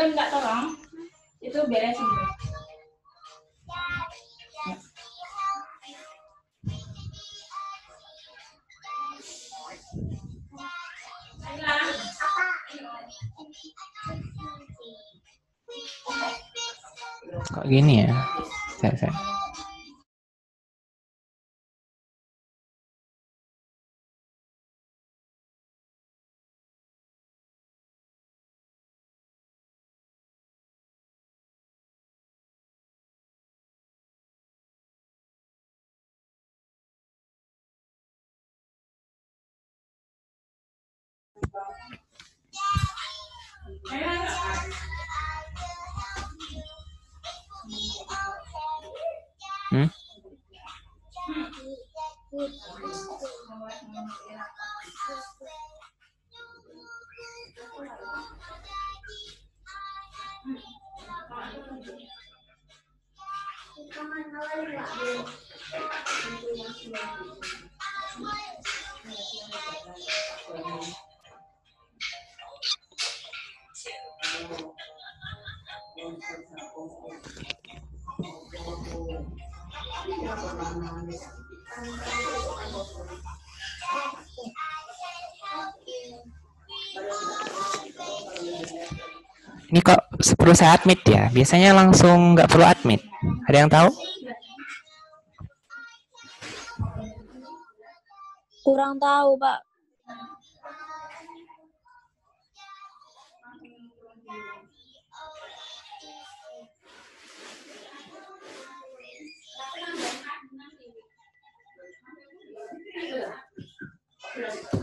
boleh minta tolong? Itu beresin. Kok gini ya? Saya. Ini kok perlu saya admit ya? Biasanya langsung nggak perlu admit. Ada yang tahu? Kurang tahu, Pak.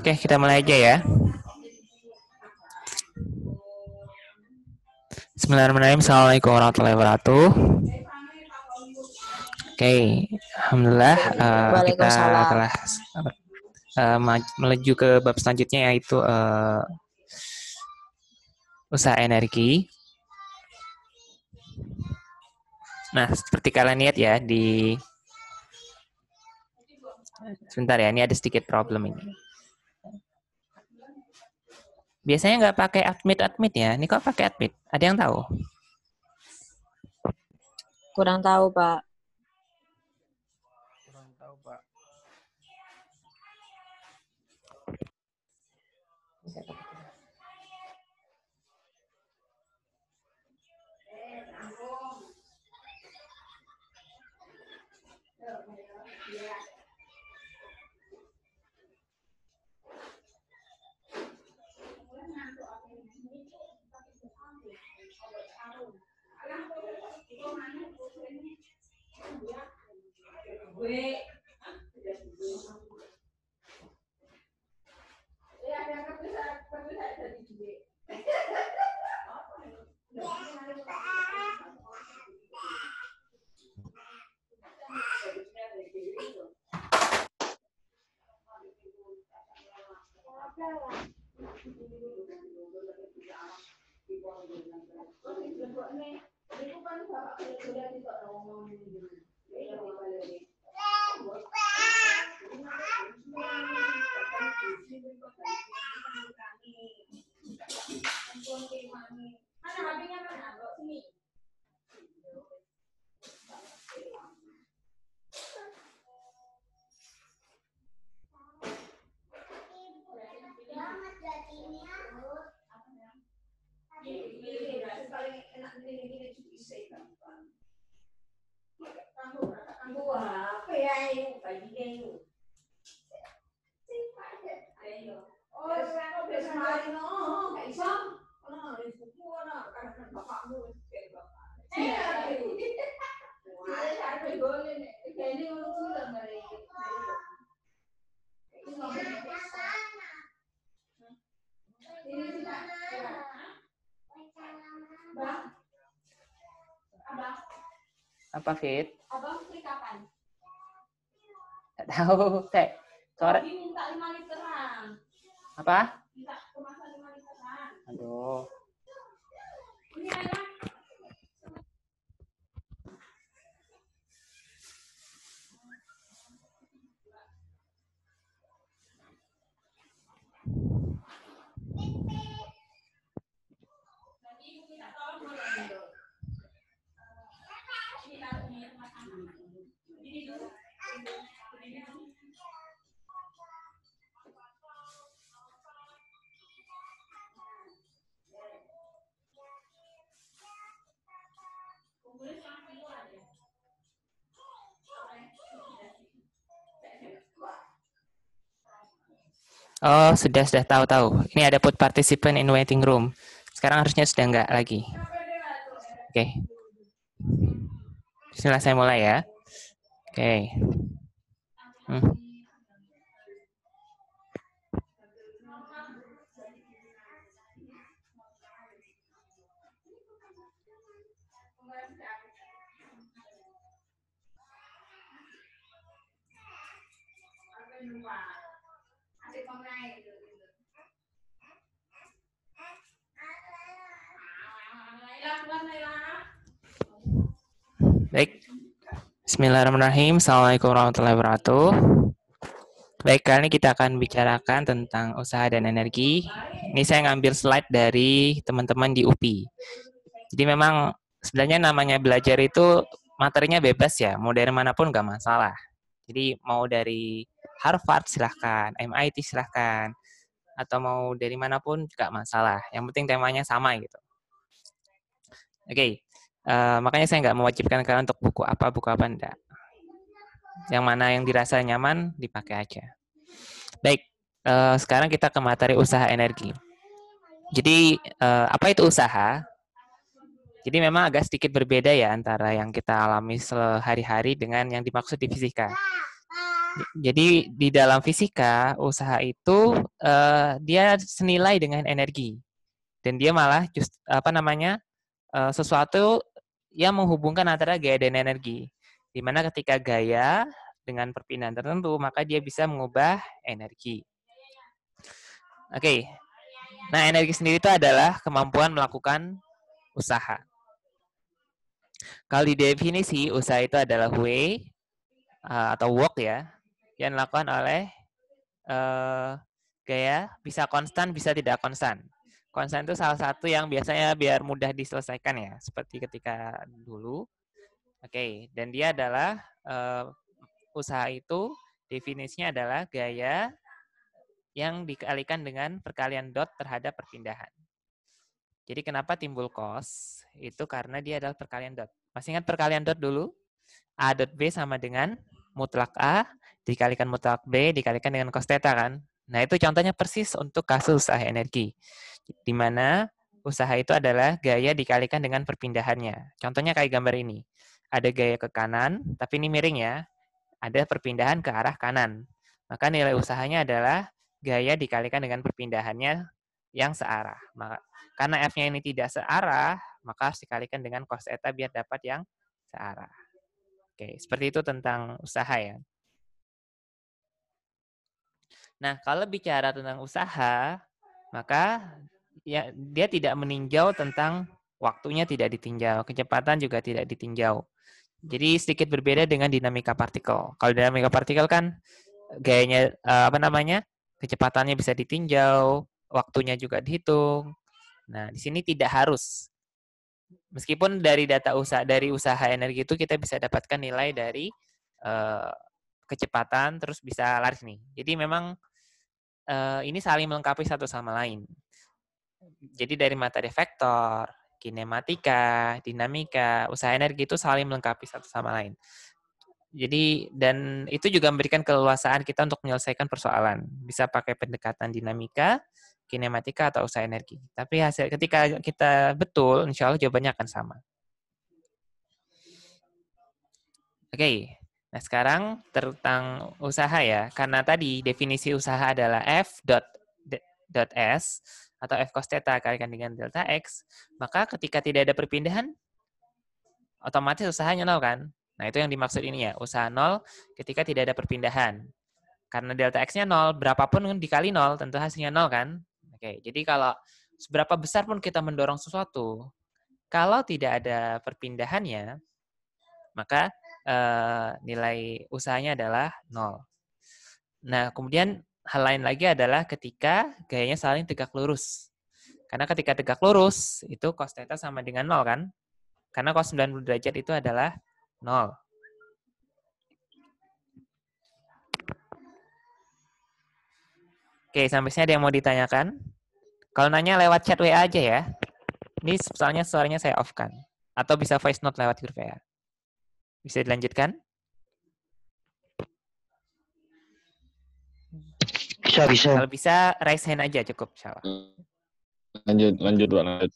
Oke, kita mulai aja ya. Bismillahirrahmanirrahim. Assalamualaikum warahmatullahi wabarakatuh. Oke, alhamdulillah kita telah menuju ke bab selanjutnya, yaitu usaha energi. Nah, seperti kalian lihat ya di sebentar ya, ini ada sedikit problem ini. Biasanya nggak pakai admit ya, ini kok pakai admit? Ada yang tahu? Kurang tahu, Pak. Kurang tahu, Pak. Apa, Fit? Abang beli kapan? Nggak tahu, Teh. Sore. Minta 5 literan. Apa? Minta kemasan 5 literan. Aduh. Ini aja. Nanti ibu minta tolong Oh, sudah tahu. Ini ada put participant in waiting room. Sekarang harusnya sudah enggak lagi. Oke. Bismillah, saya mulai ya. Oke. Hmm. Baik. Bismillahirrahmanirrahim. Assalamualaikum warahmatullahi wabarakatuh. Baik, kali ini kita akan bicarakan tentang usaha dan energi. Ini saya ngambil slide dari teman-teman di UPI. Jadi memang sebenarnya namanya belajar itu materinya bebas ya, mau dari manapun nggak masalah. Jadi mau dari Harvard silahkan, MIT silahkan, atau mau dari manapun juga masalah. Yang penting temanya sama gitu. Oke, makanya saya nggak mewajibkan kalian untuk buku apa enggak. Yang mana yang dirasa nyaman dipakai aja. Baik, sekarang kita ke materi usaha energi. Jadi apa itu usaha? Jadi memang agak sedikit berbeda ya antara yang kita alami sehari-hari dengan yang dimaksud di fisika. Jadi di dalam fisika usaha itu dia senilai dengan energi dan dia malah sesuatu yang menghubungkan antara gaya dan energi. Di mana ketika gaya dengan perpindahan tertentu maka dia bisa mengubah energi. Oke. Nah, energi sendiri itu adalah kemampuan melakukan usaha. Kalau di definisi, usaha itu adalah way atau work ya, yang dilakukan oleh gaya bisa konstan, bisa tidak konstan. Konstan itu salah satu yang biasanya biar mudah diselesaikan ya, seperti ketika dulu. Oke, dan dia adalah usaha itu definisinya adalah gaya yang dikalikan dengan perkalian dot terhadap perpindahan. Jadi kenapa timbul cos? Itu karena dia adalah perkalian dot. Masih ingat perkalian dot dulu? A dot B sama dengan mutlak A dikalikan mutlak B dikalikan dengan cos theta kan? Nah, itu contohnya persis untuk kasus usaha energi. Di mana usaha itu adalah gaya dikalikan dengan perpindahannya. Contohnya kayak gambar ini. Ada gaya ke kanan, tapi ini miring ya. Ada perpindahan ke arah kanan. Maka nilai usahanya adalah gaya dikalikan dengan perpindahannya yang searah. Karena F-nya ini tidak searah, maka harus dikalikan dengan cos theta biar dapat yang searah. Oke, seperti itu tentang usaha ya. Nah, kalau bicara tentang usaha, maka ya dia tidak meninjau tentang waktunya tidak ditinjau, kecepatan juga tidak ditinjau. Jadi sedikit berbeda dengan dinamika partikel. Kalau dinamika partikel kan gayanya kecepatannya bisa ditinjau, waktunya juga dihitung. Nah, di sini tidak harus. Meskipun dari usaha energi itu kita bisa dapatkan nilai dari kecepatan terus bisa laris nih. Jadi memang ini saling melengkapi satu sama lain. Jadi dari materi vektor, kinematika, dinamika, usaha energi itu saling melengkapi satu sama lain. Jadi dan itu juga memberikan keleluasaan kita untuk menyelesaikan persoalan. Bisa pakai pendekatan dinamika, kinematika atau usaha energi. Tapi ketika kita betul, insya Allah jawabannya akan sama. Oke. Nah, sekarang tentang usaha ya. Karena tadi definisi usaha adalah F.S atau F cos theta kalikan dengan delta X, maka ketika tidak ada perpindahan, otomatis usahanya nol kan? Nah, itu yang dimaksud ini ya. Usaha nol ketika tidak ada perpindahan. Karena delta X-nya nol, berapapun dikali nol, tentu hasilnya nol kan? Oke, jadi kalau seberapa besar pun kita mendorong sesuatu, kalau tidak ada perpindahannya, maka nilai usahanya adalah nol. Nah, kemudian hal lain lagi adalah ketika gayanya saling tegak lurus. Karena ketika tegak lurus, itu cos theta sama dengan nol kan? Karena cos 90 derajat itu adalah nol. Oke, sampai sini ada yang mau ditanyakan? Kalau nanya lewat chat WA aja ya. Ini soalnya suaranya saya off-kan. Atau bisa voice note lewat grup WA. Bisa dilanjutkan? Bisa. Kalau bisa raise hand aja cukup, insyaallah. Lanjut, Pak. Lanjut.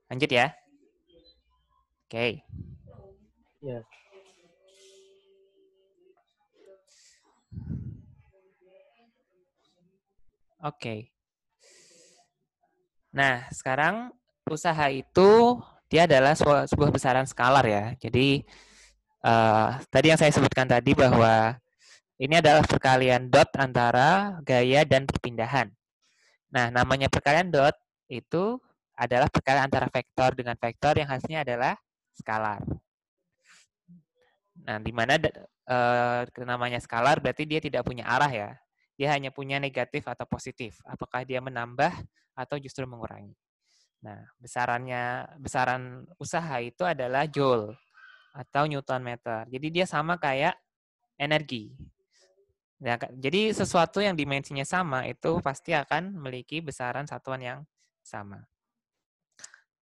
Lanjut ya. Oke. Ya. Oke. Nah, sekarang usaha itu dia adalah sebuah besaran skalar ya. Jadi tadi yang saya sebutkan tadi bahwa ini adalah perkalian dot antara gaya dan perpindahan. Nah, namanya perkalian dot itu adalah perkalian antara vektor dengan vektor yang hasilnya adalah skalar. Nah, di mana namanya skalar berarti dia tidak punya arah ya. Dia hanya punya negatif atau positif. Apakah dia menambah atau justru mengurangi. Nah, besaran usaha itu adalah joule atau newton meter. Jadi dia sama kayak energi. Nah, jadi sesuatu yang dimensinya sama itu pasti akan memiliki besaran satuan yang sama.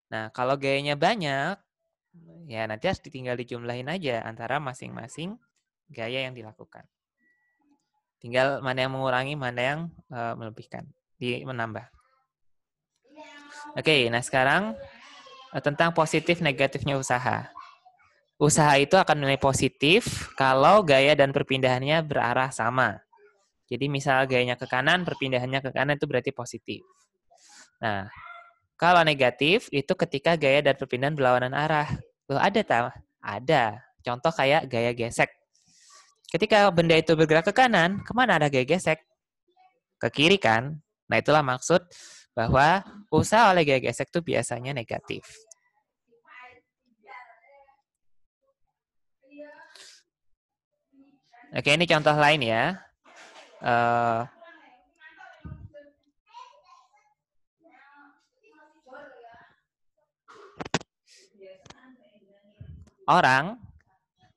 Nah, kalau gayanya banyak, ya nanti harus tinggal dijumlahin aja antara masing-masing gaya yang dilakukan. Tinggal mana yang mengurangi, mana yang melebihkan, menambah. Oke, nah sekarang tentang positif negatifnya usaha. Usaha itu akan nilai positif kalau gaya dan perpindahannya berarah sama. Jadi misal gayanya ke kanan, perpindahannya ke kanan itu berarti positif. Nah, kalau negatif itu ketika gaya dan perpindahan berlawanan arah. Loh, ada tak? Ada. Contoh kayak gaya gesek. Ketika benda itu bergerak ke kanan, kemana ada gaya gesek? Ke kiri kan? Nah, itulah maksud bahwa usaha oleh gaya gesek itu biasanya negatif. Oke, ini contoh lain ya. Orang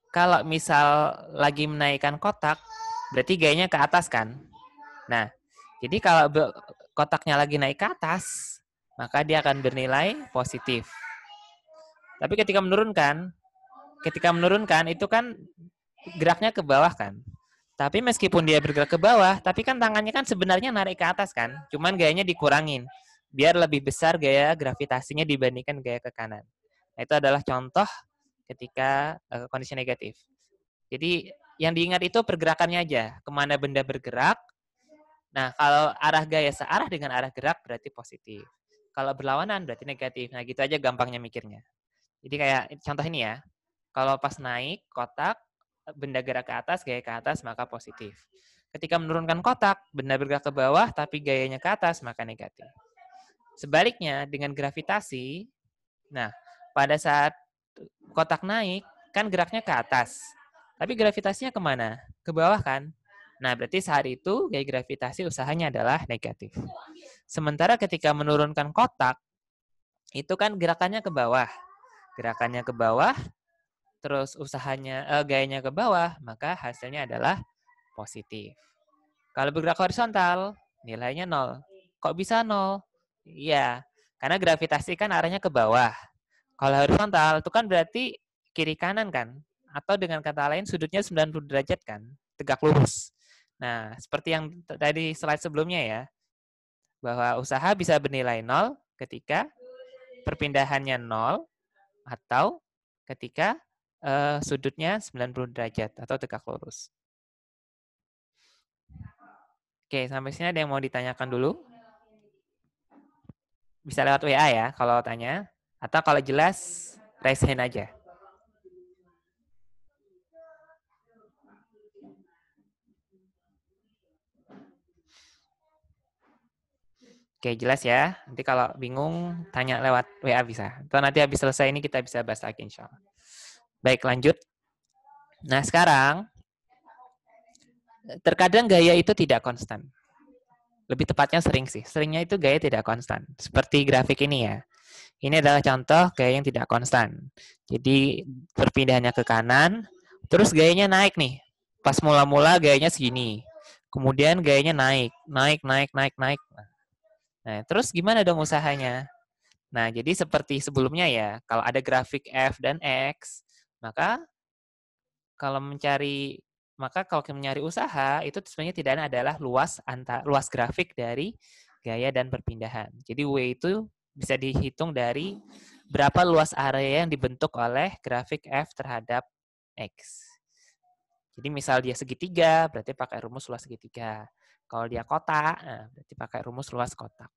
kalau misal lagi menaikkan kotak, berarti gayanya ke atas kan? Nah, jadi kalau kotaknya lagi naik ke atas, maka dia akan bernilai positif. Tapi ketika menurunkan itu kan geraknya ke bawah kan? Tapi meskipun dia bergerak ke bawah, tapi kan tangannya kan sebenarnya narik ke atas kan? Cuman gayanya dikurangin, biar lebih besar gaya gravitasinya dibandingkan gaya ke kanan. Nah, itu adalah contoh ketika kondisi negatif. Jadi yang diingat itu pergerakannya aja, kemana benda bergerak. Nah, kalau arah gaya searah dengan arah gerak berarti positif. Kalau berlawanan berarti negatif. Nah, gitu aja gampangnya mikirnya. Jadi kayak contoh ini ya, kalau pas naik kotak, benda gerak ke atas, gaya ke atas, maka positif. Ketika menurunkan kotak, benda bergerak ke bawah, tapi gayanya ke atas, maka negatif. Sebaliknya, dengan gravitasi, nah, pada saat kotak naik, kan geraknya ke atas. Tapi gravitasinya kemana? Ke bawah kan? Nah, berarti saat itu gaya gravitasi usahanya adalah negatif. Sementara ketika menurunkan kotak, itu kan gerakannya ke bawah. Gerakannya ke bawah, terus gayanya ke bawah, maka hasilnya adalah positif. Kalau bergerak horizontal, nilainya 0. Kok bisa 0? Iya, karena gravitasi kan arahnya ke bawah. Kalau horizontal itu kan berarti kiri kanan kan? Atau dengan kata lain sudutnya 90 derajat kan? Tegak lurus. Nah, seperti yang tadi slide sebelumnya ya, bahwa usaha bisa bernilai 0 ketika perpindahannya 0 atau ketika sudutnya 90 derajat atau tegak lurus. Oke, sampai sini ada yang mau ditanyakan dulu? Bisa lewat WA ya kalau tanya. Atau kalau jelas, raise hand aja. Oke, jelas ya. Nanti kalau bingung, tanya lewat WA bisa. Atau nanti habis selesai ini kita bisa bahas lagi insya Allah. Baik, lanjut. Nah, sekarang, terkadang gaya itu tidak konstan. Lebih tepatnya sering sih. Seringnya itu gaya tidak konstan. Seperti grafik ini ya. Ini adalah contoh gaya yang tidak konstan. Jadi, perpindahannya ke kanan, terus gayanya naik nih. Pas mula-mula gayanya segini. Kemudian gayanya naik. Nah, terus gimana dong usahanya? Nah, jadi seperti sebelumnya ya, kalau ada grafik F dan X, maka kalau mencari usaha itu sebenarnya tidak adalah luas grafik dari gaya dan perpindahan. Jadi W itu bisa dihitung dari berapa luas area yang dibentuk oleh grafik F terhadap X. Jadi misal dia segitiga, berarti pakai rumus luas segitiga. Kalau dia kotak, nah berarti pakai rumus luas kotak.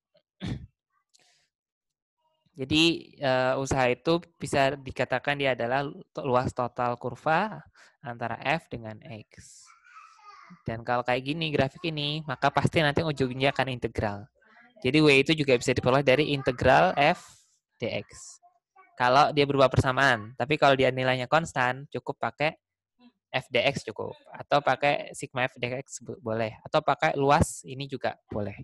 Jadi usaha itu bisa dikatakan dia adalah luas total kurva antara F dengan X. Dan kalau kayak gini grafik ini, maka pasti nanti ujungnya akan integral. Jadi W itu juga bisa diperoleh dari integral F dx. Kalau dia berubah persamaan, tapi kalau dia nilainya konstan, cukup pakai F dx cukup. Atau pakai sigma F dx boleh. Atau pakai luas ini juga boleh.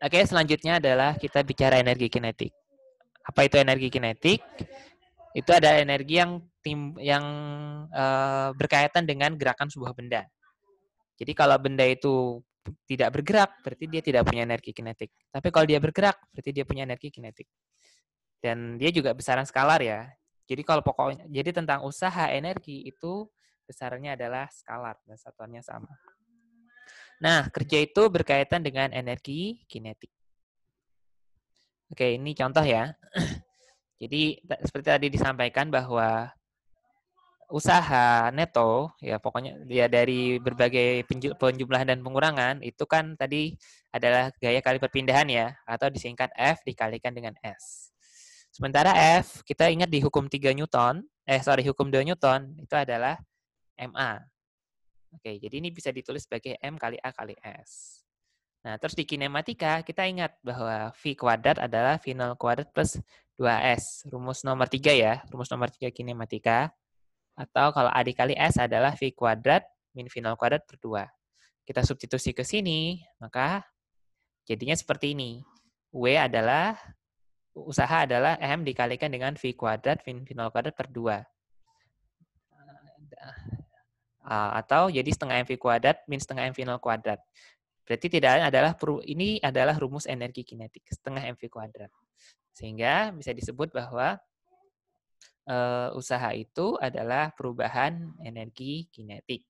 Oke, selanjutnya adalah kita bicara energi kinetik. Apa itu energi kinetik? Itu ada energi yang berkaitan dengan gerakan sebuah benda. Jadi kalau benda itu tidak bergerak, berarti dia tidak punya energi kinetik. Tapi kalau dia bergerak, berarti dia punya energi kinetik. Dan dia juga besaran skalar ya. Jadi tentang usaha energi itu besarannya adalah skalar dan satuannya sama. Nah, kerja itu berkaitan dengan energi kinetik. Oke, ini contoh ya. Jadi seperti tadi disampaikan bahwa usaha neto, ya pokoknya dia dari berbagai penjumlahan dan pengurangan, itu kan tadi adalah gaya kali perpindahan ya, atau disingkat F dikalikan dengan S. Sementara F, kita ingat di hukum 3 Newton, hukum 2 Newton, itu adalah MA. Oke, jadi ini bisa ditulis sebagai M kali A kali S. Nah, terus di kinematika, kita ingat bahwa V kuadrat adalah V 0 kuadrat plus 2S. Rumus nomor 3 ya, rumus nomor 3 kinematika. Atau kalau A dikali S adalah V kuadrat min V 0 kuadrat per 2. Kita substitusi ke sini, maka jadinya seperti ini. Usaha adalah M dikalikan dengan V kuadrat min V 0 kuadrat per 2. Atau jadi setengah MV kuadrat min setengah MV 0 kuadrat. Berarti ini adalah rumus energi kinetik, setengah MV kuadrat. Sehingga bisa disebut bahwa usaha itu adalah perubahan energi kinetik.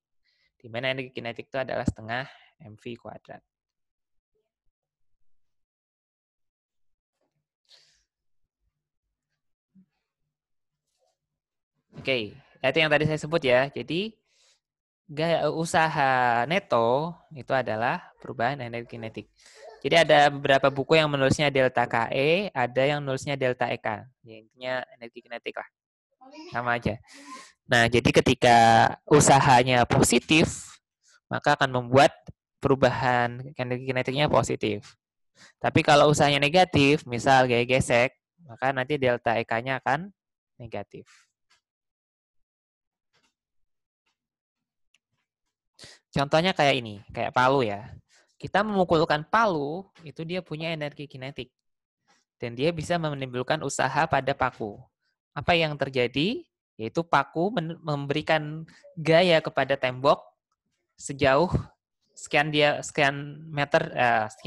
Di mana energi kinetik itu adalah setengah MV kuadrat. Oke, itu yang tadi saya sebut ya. Jadi gaya usaha neto itu adalah perubahan energi kinetik. Jadi ada beberapa buku yang menulisnya delta KE, ada yang menulisnya delta EK. Ya, intinya energi kinetik lah. Sama aja. Nah, jadi ketika usahanya positif, maka akan membuat perubahan energi kinetiknya positif. Tapi kalau usahanya negatif, misal gaya gesek, maka nanti delta EK-nya akan negatif. Contohnya kayak ini, kayak palu ya. Kita memukulkan palu, itu dia punya energi kinetik. Dan dia bisa menimbulkan usaha pada paku. Apa yang terjadi? Yaitu paku memberikan gaya kepada tembok sejauh sekian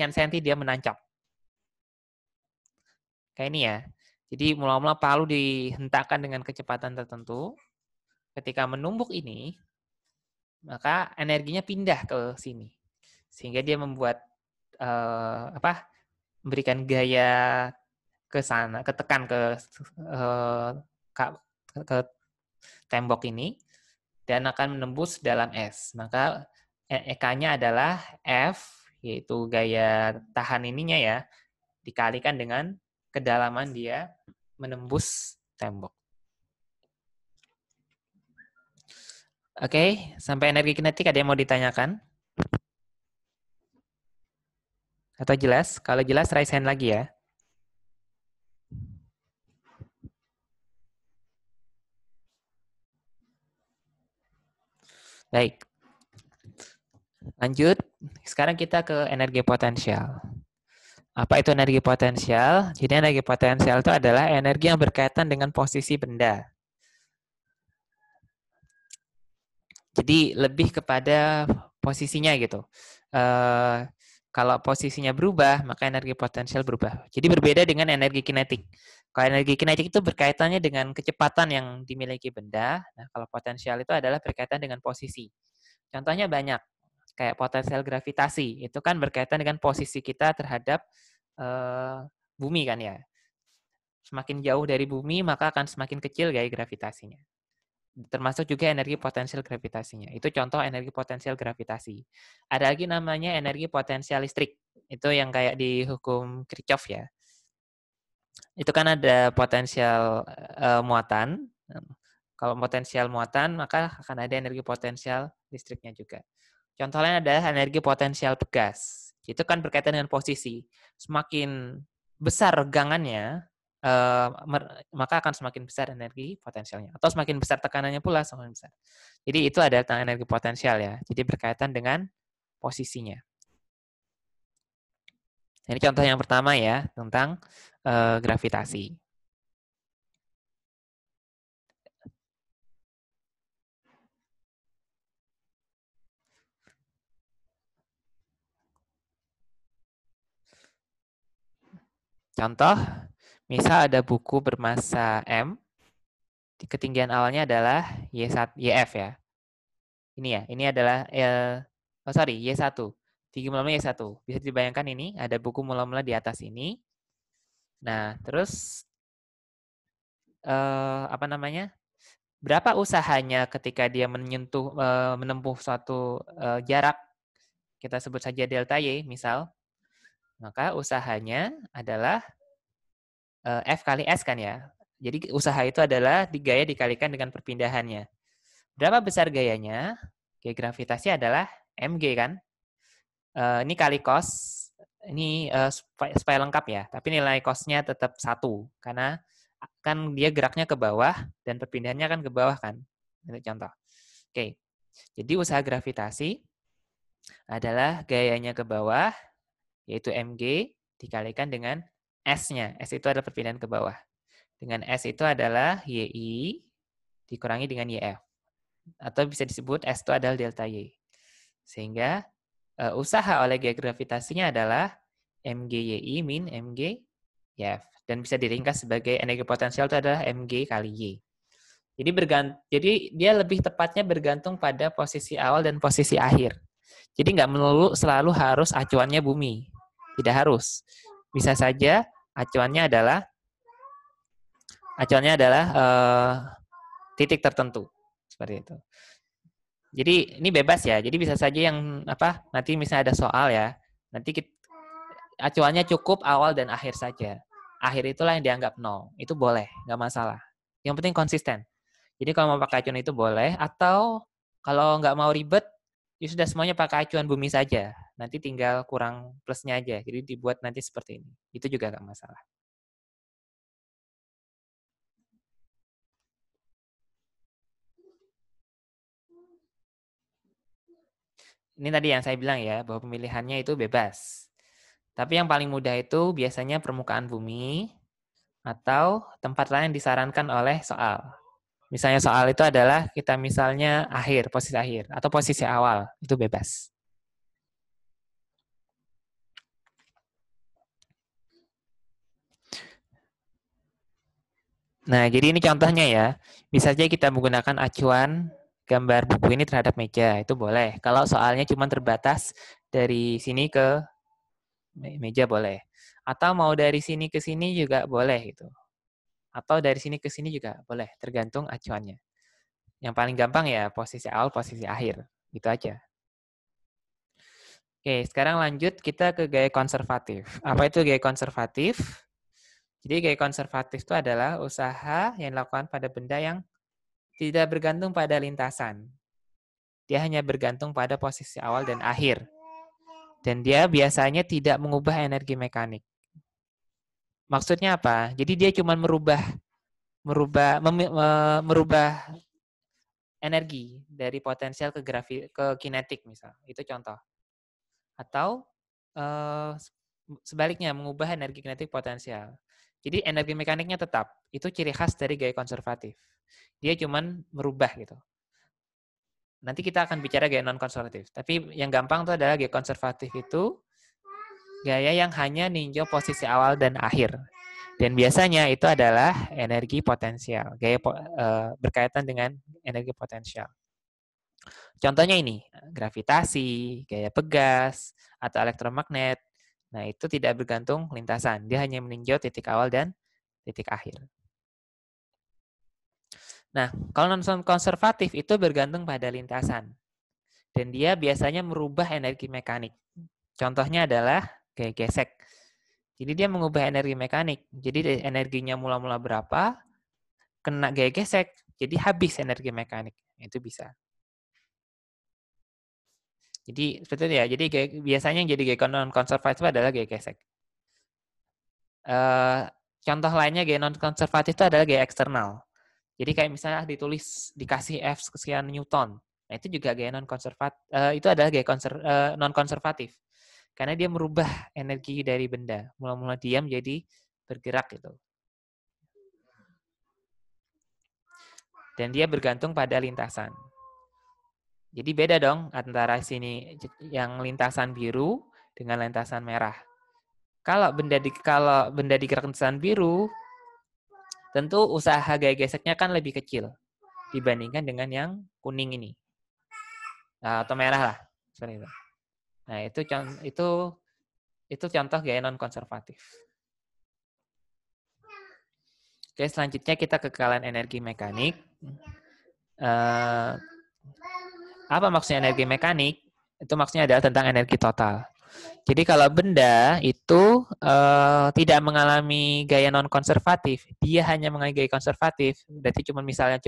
senti dia menancap. Kayak ini ya. Jadi mula-mula palu dihentakkan dengan kecepatan tertentu. Ketika menumbuk ini, maka energinya pindah ke sini, sehingga dia membuat memberikan gaya ke sana, ketekan ke tembok ini, dan akan menembus dalam S. Maka EK-nya adalah F, yaitu gaya tahan ininya ya, dikalikan dengan kedalaman dia menembus tembok. Oke, sampai energi kinetik ada yang mau ditanyakan? Atau jelas? Kalau jelas, raise hand lagi ya. Baik. Lanjut. Sekarang kita ke energi potensial. Apa itu energi potensial? Jadi energi potensial itu adalah energi yang berkaitan dengan posisi benda. Jadi lebih kepada posisinya gitu. Kalau posisinya berubah, maka energi potensial berubah. Jadi berbeda dengan energi kinetik. Kalau energi kinetik itu berkaitannya dengan kecepatan yang dimiliki benda. Nah, kalau potensial itu adalah berkaitan dengan posisi. Contohnya banyak, kayak potensial gravitasi. Itu kan berkaitan dengan posisi kita terhadap bumi kan ya. Semakin jauh dari bumi, maka akan semakin kecil gaya gravitasinya. Termasuk juga energi potensial gravitasinya. Itu contoh energi potensial gravitasi. Ada lagi namanya energi potensial listrik. Itu yang kayak di hukum Kirchhoff ya. Itu kan ada potensial muatan. Kalau potensial muatan, maka akan ada energi potensial listriknya juga. Contohnya adalah energi potensial pegas. Itu kan berkaitan dengan posisi. Semakin besar regangannya, maka akan semakin besar energi potensialnya. Atau semakin besar tekanannya pula semakin besar. Jadi itu adalah tentang energi potensial ya. Jadi berkaitan dengan posisinya. Ini contoh yang pertama ya, tentang gravitasi. Contoh, misal ada buku bermassa M, ketinggian awalnya adalah YF ya. Ini ya, ini adalah Y1. Tinggi mula-mula Y1. Bisa dibayangkan ini, ada buku mula-mula di atas ini. Nah, terus berapa usahanya ketika dia menempuh suatu jarak, kita sebut saja delta Y misal, maka usahanya adalah F kali S kan ya. Jadi usaha itu adalah gaya dikalikan dengan perpindahannya. Berapa besar gayanya? Gaya gravitasi adalah mg kan. Ini kali cos. Ini supaya lengkap ya. Tapi nilai cosnya tetap 1. Karena kan dia geraknya ke bawah dan perpindahannya kan ke bawah kan. Ini contoh. Oke. Jadi usaha gravitasi adalah gayanya ke bawah, yaitu mg, dikalikan dengan S-nya. S itu adalah perpindahan ke bawah. Dengan S itu adalah YI dikurangi dengan YF. Atau bisa disebut S itu adalah delta Y. Sehingga usaha oleh gaya gravitasinya adalah MGYI min MGYF. Dan bisa diringkas sebagai energi potensial itu adalah MG kali Y. Jadi dia lebih tepatnya bergantung pada posisi awal dan posisi akhir. Jadi nggak melulu selalu harus acuannya bumi. Tidak harus. Bisa saja acuannya adalah titik tertentu seperti itu. Jadi ini bebas ya. Jadi bisa saja yang nanti misalnya ada soal ya. Nanti acuannya cukup awal dan akhir saja. Akhir itulah yang dianggap 0. Itu boleh, nggak masalah. Yang penting konsisten. Jadi kalau mau pakai acuan itu boleh. Atau kalau nggak mau ribet, ya sudah semuanya pakai acuan bumi saja. Nanti tinggal kurang plusnya aja. Jadi dibuat nanti seperti ini. Itu juga nggak masalah. Ini tadi yang saya bilang ya, bahwa pemilihannya itu bebas. Tapi yang paling mudah itu biasanya permukaan bumi atau tempat lain yang disarankan oleh soal. Misalnya soal itu adalah kita misalnya posisi akhir, atau posisi awal, itu bebas. Nah, jadi ini contohnya ya. Bisa saja kita menggunakan acuan gambar buku ini terhadap meja, itu boleh. Kalau soalnya cuma terbatas dari sini ke meja boleh. Atau mau dari sini ke sini juga boleh gitu. Atau dari sini ke sini juga boleh, tergantung acuannya. Yang paling gampang ya posisi awal, posisi akhir. Gitu aja. Oke, sekarang lanjut kita ke gaya konservatif. Apa itu gaya konservatif? Jadi gaya konservatif itu adalah usaha yang dilakukan pada benda yang tidak bergantung pada lintasan. Dia hanya bergantung pada posisi awal dan akhir. Dan dia biasanya tidak mengubah energi mekanik. Maksudnya apa? Jadi dia cuma merubah energi dari potensial ke kinetik misal. Itu contoh. Atau sebaliknya mengubah energi kinetik potensial. Jadi energi mekaniknya tetap. Itu ciri khas dari gaya konservatif. Dia cuman merubah gitu. Nanti kita akan bicara gaya non-konservatif. Tapi yang gampang itu adalah gaya konservatif itu gaya yang hanya ninjau posisi awal dan akhir. Dan biasanya itu adalah energi potensial, berkaitan dengan energi potensial. Contohnya ini, gravitasi, gaya pegas, atau elektromagnet. Nah, itu tidak bergantung lintasan. Dia hanya meninjau titik awal dan titik akhir. Nah, kalau non-konservatif itu bergantung pada lintasan. Dan dia biasanya merubah energi mekanik. Contohnya adalah gaya gesek. Jadi dia mengubah energi mekanik. Jadi energinya mula-mula berapa, kena gaya gesek, jadi habis energi mekanik. Itu bisa. Jadi seperti itu ya. Jadi biasanya yang jadi gaya non-konservatif adalah gaya gesek. Contoh lainnya gaya non-konservatif itu adalah gaya eksternal. Jadi kayak misalnya dikasih F sekian Newton. Nah, itu juga gaya non-konservatif. Itu adalah gaya non-konservatif. Karena dia merubah energi dari benda. Mula-mula diam jadi bergerak gitu. Dan dia bergantung pada lintasan. Jadi beda dong antara sini yang lintasan biru dengan lintasan merah. Kalau benda digerakkan lintasan biru, tentu usaha gaya geseknya kan lebih kecil dibandingkan dengan yang kuning ini. Nah, atau merah lah, seperti itu. Nah, itu contoh gaya non-konservatif. Oke, selanjutnya kita ke kekalahan energi mekanik. Apa maksudnya energi mekanik? Itu maksudnya adalah tentang energi total. Jadi kalau benda itu tidak mengalami gaya non-konservatif, dia hanya mengalami gaya konservatif, berarti misalnya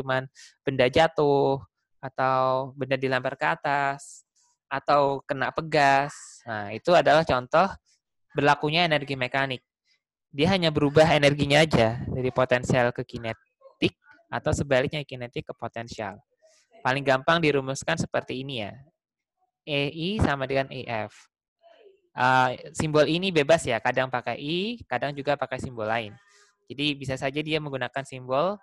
benda jatuh, atau benda dilempar ke atas, atau kena pegas. Nah, itu adalah contoh berlakunya energi mekanik. Dia hanya berubah energinya aja dari potensial ke kinetik atau sebaliknya kinetik ke potensial. Paling gampang dirumuskan seperti ini ya. EI sama dengan EF. Simbol ini bebas ya, kadang pakai I, kadang juga pakai simbol lain. Jadi bisa saja dia menggunakan simbol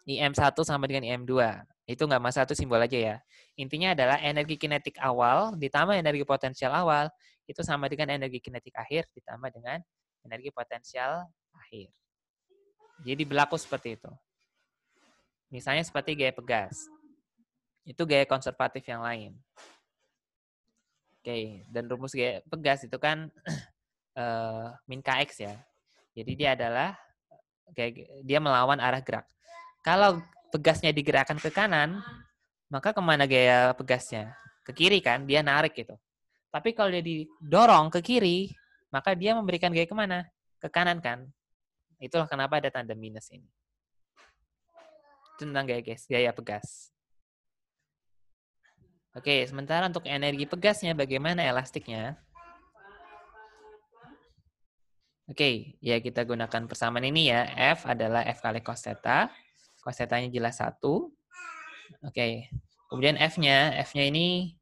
IM1 sama dengan IM2. Itu nggak masalah, itu simbol aja ya. Intinya adalah energi kinetik awal ditambah energi potensial awal itu sama dengan energi kinetik akhir ditambah dengan energi potensial akhir. Jadi berlaku seperti itu. Misalnya seperti gaya pegas. Itu gaya konservatif yang lain. Oke, dan rumus gaya pegas itu kan min Kx ya. Jadi dia melawan arah gerak. Kalau pegasnya digerakkan ke kanan, maka kemana gaya pegasnya? Ke kiri kan, dia narik gitu. Tapi kalau dia didorong ke kiri, maka dia memberikan gaya kemana? Ke kanan kan. Itulah kenapa ada tanda minus ini. Itu tentang gaya pegas. Oke, sementara untuk energi pegasnya, bagaimana elastiknya? Oke, ya kita gunakan persamaan ini ya. F adalah F kali cos theta. Cos theta-nya jelas 1. Oke, kemudian F-nya ini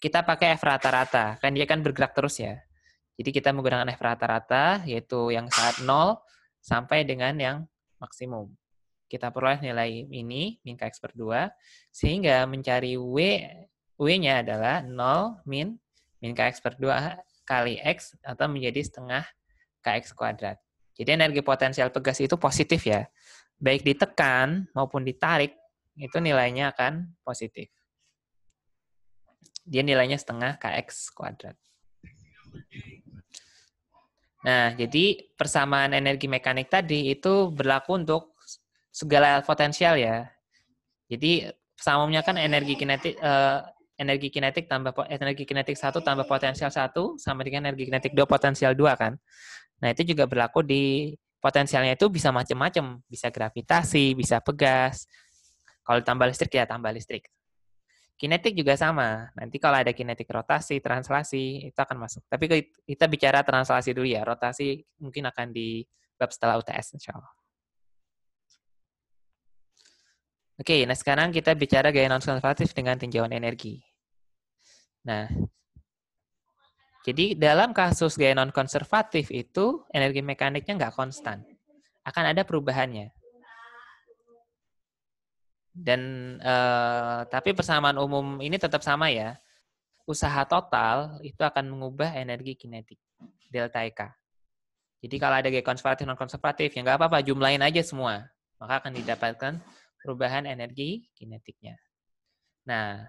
kita pakai F rata-rata. Kan dia kan bergerak terus ya. Jadi kita menggunakan F rata-rata, yaitu yang saat 0 sampai dengan yang maksimum. Kita peroleh nilai ini, min Kx per 2, sehingga mencari W-nya adalah 0 min Kx per 2 kali X, atau menjadi setengah Kx kuadrat. Jadi energi potensial pegas itu positif ya. Baik ditekan maupun ditarik, itu nilainya akan positif. Dia nilainya setengah Kx kuadrat. Nah, jadi persamaan energi mekanik tadi itu berlaku untuk segala potensial ya. Jadi persamanya kan energi kinetik tambah energi kinetik 1 tambah potensial 1 sama dengan energi kinetik 2 potensial 2 kan. Nah, itu juga berlaku di potensialnya itu bisa macam-macam, bisa gravitasi, bisa pegas. Kalau tambah listrik ya tambah listrik. Kinetik juga sama. Nanti kalau ada kinetik rotasi, translasi, itu akan masuk. Tapi kita bicara translasi dulu ya. Rotasi mungkin akan di bab setelah UTS, insya Allah. Oke, nah sekarang kita bicara gaya non-konservatif dengan tinjauan energi. Nah, jadi dalam kasus gaya non-konservatif itu, energi mekaniknya nggak konstan. Akan ada perubahannya. Dan tapi persamaan umum ini tetap sama ya. usaha total itu akan mengubah energi kinetik, delta EK. Jadi kalau ada gaya konservatif, non-konservatif, ya nggak apa-apa, jumlahin aja semua. Maka akan didapatkan perubahan energi kinetiknya. Nah,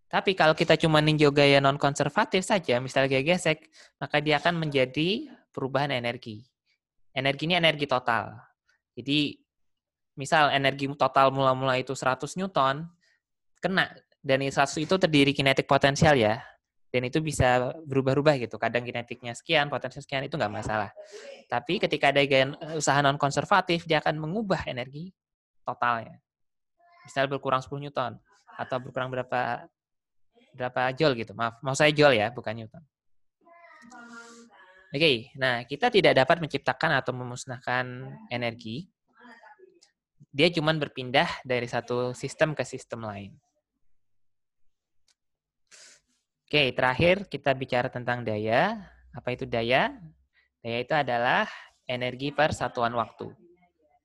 tapi kalau kita cuma ninjau gaya non-konservatif saja, misalnya gaya gesek, maka dia akan menjadi perubahan energi. Energi ini energi total. Jadi, misal energi total mula-mula itu 100 Newton, kena, dan 100 itu terdiri kinetik potensial ya, dan itu bisa berubah-ubah gitu. Kadang kinetiknya sekian, potensial sekian, itu nggak masalah. Tapi ketika ada gaya usaha non-konservatif, dia akan mengubah energi totalnya. Misal berkurang 10 Newton, atau berkurang berapa joule gitu. Maaf, mau saya joule ya, bukan Newton. Oke, nah kita tidak dapat menciptakan atau memusnahkan energi. Dia cuma berpindah dari satu sistem ke sistem lain. Oke, terakhir kita bicara tentang daya. Apa itu daya? Daya itu adalah energi per satuan waktu.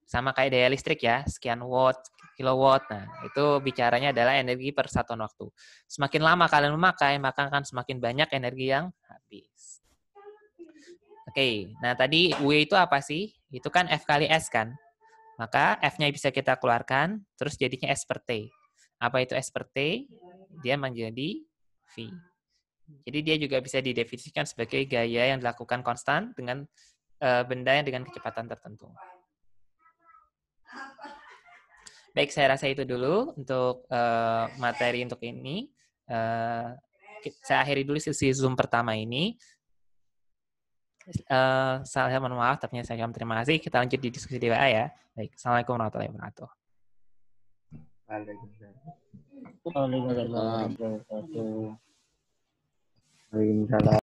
Sama kayak daya listrik ya, sekian watt, kilowatt. Nah, itu bicaranya adalah energi per satuan waktu. Semakin lama kalian memakai, maka akan semakin banyak energi yang habis. Oke, nah tadi W itu apa sih? Itu kan F kali S kan? Maka F-nya bisa kita keluarkan, terus jadinya S per T. Apa itu S per T? Dia menjadi V. Jadi dia juga bisa didefinisikan sebagai gaya yang dilakukan konstan dengan benda yang dengan kecepatan tertentu. Baik, saya rasa itu dulu untuk materi untuk ini. Saya akhiri dulu sesi Zoom pertama ini. Saya mohon maaf, tapi saya terima kasih. Kita lanjut di diskusi di WA ya. Baik, Assalamualaikum warahmatullahi wabarakatuh. Waalaikumsalam warahmatullahi wabarakatuh. Waalaikumsalam.